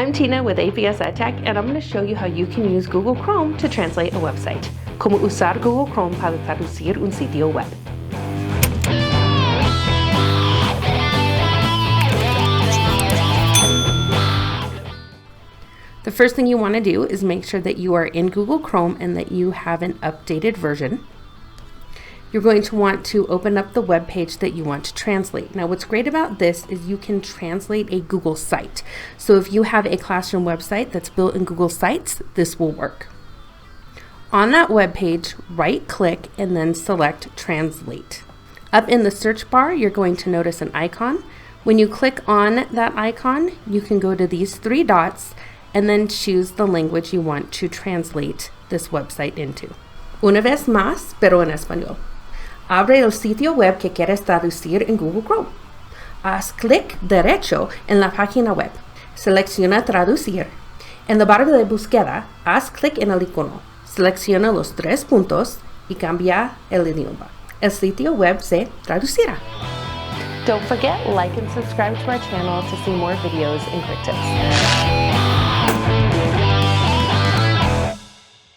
I'm Tina with APS EdTech, and I'm going to show you how you can use Google Chrome to translate a website. Cómo usar Google Chrome para traducir un sitio web. The first thing you want to do is make sure that you are in Google Chrome and that you have an updated version. You're going to want to open up the web page that you want to translate. Now, what's great about this is you can translate a Google site. So if you have a classroom website that's built in Google Sites, this will work. On that web page, right-click and then select Translate. Up in the search bar, you're going to notice an icon. When you click on that icon, you can go to these three dots and then choose the language you want to translate this website into. Una vez más, pero en español. Abre el sitio web que quieres traducir en Google Chrome. Haz clic derecho en la página web. Selecciona Traducir. En la barra de búsqueda, haz clic en el icono. Selecciona los tres puntos y cambia el idioma. El sitio web se traducirá. Don't forget, like and subscribe to our channel to see more videos in QuickTips.